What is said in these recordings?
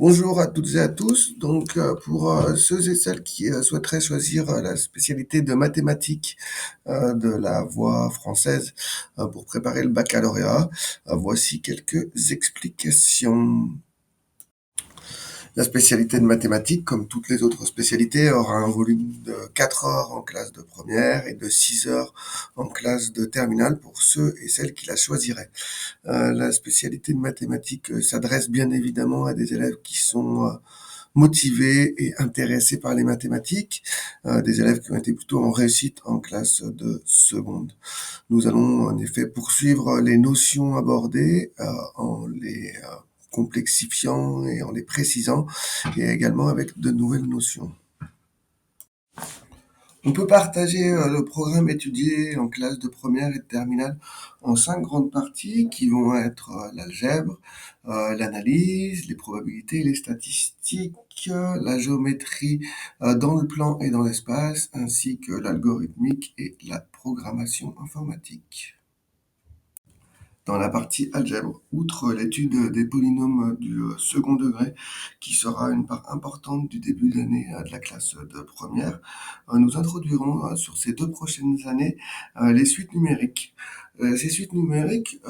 Bonjour à toutes et à tous. Donc, pour ceux et celles qui souhaiteraient choisir la spécialité de mathématiques de la voie française pour préparer le baccalauréat, voici quelques explications. La spécialité de mathématiques, comme toutes les autres spécialités, aura un volume de 4 heures en classe de première et de 6 heures en classe de terminale pour ceux et celles qui la choisiraient. La spécialité de mathématiques s'adresse bien évidemment à des élèves qui sont motivés et intéressés par les mathématiques, des élèves qui ont été plutôt en réussite en classe de seconde. Nous allons en effet poursuivre les notions abordées en les complexifiant et en les précisant, et également avec de nouvelles notions. On peut partager le programme étudié en classe de première et de terminale en 5 grandes parties qui vont être l'algèbre, l'analyse, les probabilités, les statistiques, la géométrie dans le plan et dans l'espace, ainsi que l'algorithmique et la programmation informatique. Dans la partie algèbre, outre l'étude des polynômes du second degré, qui sera une part importante du début d'année de la classe de première, nous introduirons sur ces 2 prochaines années les suites numériques. Ces suites numériques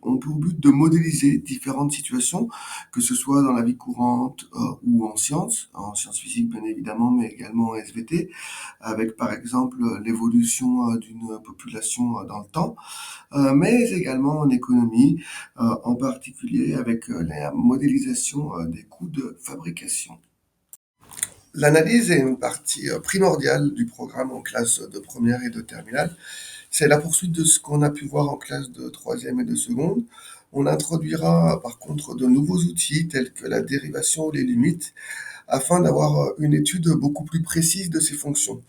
ont pour but de modéliser différentes situations, que ce soit dans la vie courante ou en sciences physiques bien évidemment, mais également en SVT, avec par exemple l'évolution d'une population dans le temps, mais également en économie, en particulier avec la modélisation des coûts de fabrication. L'analyse est une partie primordiale du programme en classe de première et de terminale. C'est la poursuite de ce qu'on a pu voir en classe de troisième et de seconde. On introduira par contre de nouveaux outils tels que la dérivation ou les limites afin d'avoir une étude beaucoup plus précise de ces fonctions.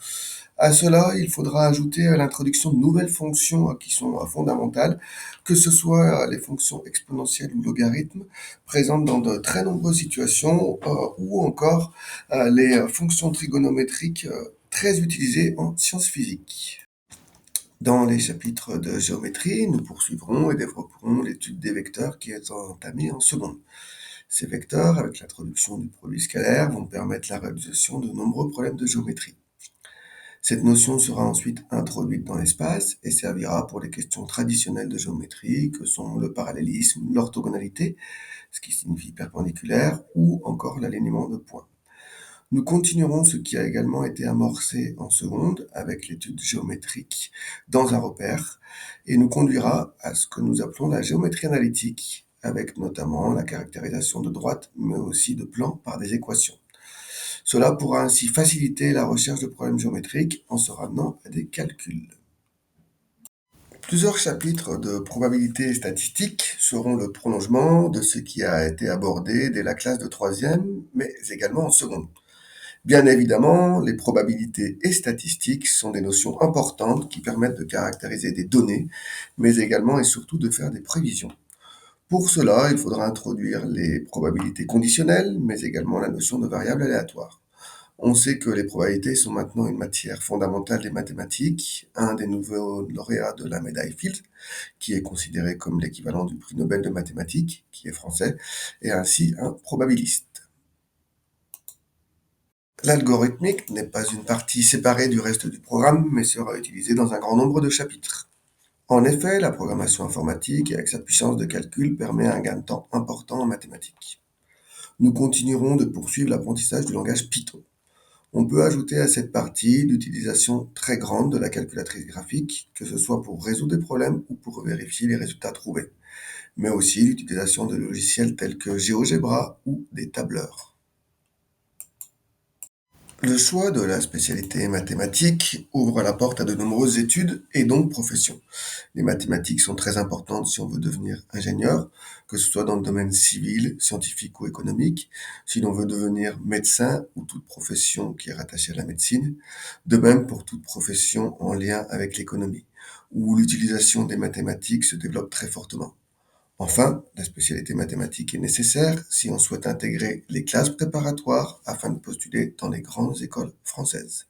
À cela, il faudra ajouter l'introduction de nouvelles fonctions qui sont fondamentales, que ce soit les fonctions exponentielles ou logarithmes, présentes dans de très nombreuses situations, ou encore les fonctions trigonométriques très utilisées en sciences physiques. Dans les chapitres de géométrie, nous poursuivrons et développerons l'étude des vecteurs qui est entamée en seconde. Ces vecteurs, avec l'introduction du produit scalaire, vont permettre la réalisation de nombreux problèmes de géométrie. Cette notion sera ensuite introduite dans l'espace et servira pour les questions traditionnelles de géométrie que sont le parallélisme, l'orthogonalité, ce qui signifie perpendiculaire, ou encore l'alignement de points. Nous continuerons ce qui a également été amorcé en seconde avec l'étude géométrique dans un repère et nous conduira à ce que nous appelons la géométrie analytique, avec notamment la caractérisation de droites mais aussi de plans par des équations. Cela pourra ainsi faciliter la recherche de problèmes géométriques en se ramenant à des calculs. Plusieurs chapitres de probabilité et statistique seront le prolongement de ce qui a été abordé dès la classe de troisième, mais également en seconde. Bien évidemment, les probabilités et statistiques sont des notions importantes qui permettent de caractériser des données, mais également et surtout de faire des prévisions. Pour cela, il faudra introduire les probabilités conditionnelles, mais également la notion de variable aléatoire. On sait que les probabilités sont maintenant une matière fondamentale des mathématiques, un des nouveaux lauréats de la médaille Fields, qui est considéré comme l'équivalent du prix Nobel de mathématiques, qui est français, et ainsi un probabiliste. L'algorithmique n'est pas une partie séparée du reste du programme, mais sera utilisée dans un grand nombre de chapitres. En effet, la programmation informatique, avec sa puissance de calcul, permet un gain de temps important en mathématiques. Nous continuerons de poursuivre l'apprentissage du langage Python. On peut ajouter à cette partie l'utilisation très grande de la calculatrice graphique, que ce soit pour résoudre des problèmes ou pour vérifier les résultats trouvés, mais aussi l'utilisation de logiciels tels que GeoGebra ou des tableurs. Le choix de la spécialité mathématique ouvre la porte à de nombreuses études et donc professions. Les mathématiques sont très importantes si on veut devenir ingénieur, que ce soit dans le domaine civil, scientifique ou économique, si l'on veut devenir médecin ou toute profession qui est rattachée à la médecine, de même pour toute profession en lien avec l'économie, où l'utilisation des mathématiques se développe très fortement. Enfin, la spécialité mathématique est nécessaire si on souhaite intégrer les classes préparatoires afin de postuler dans les grandes écoles françaises.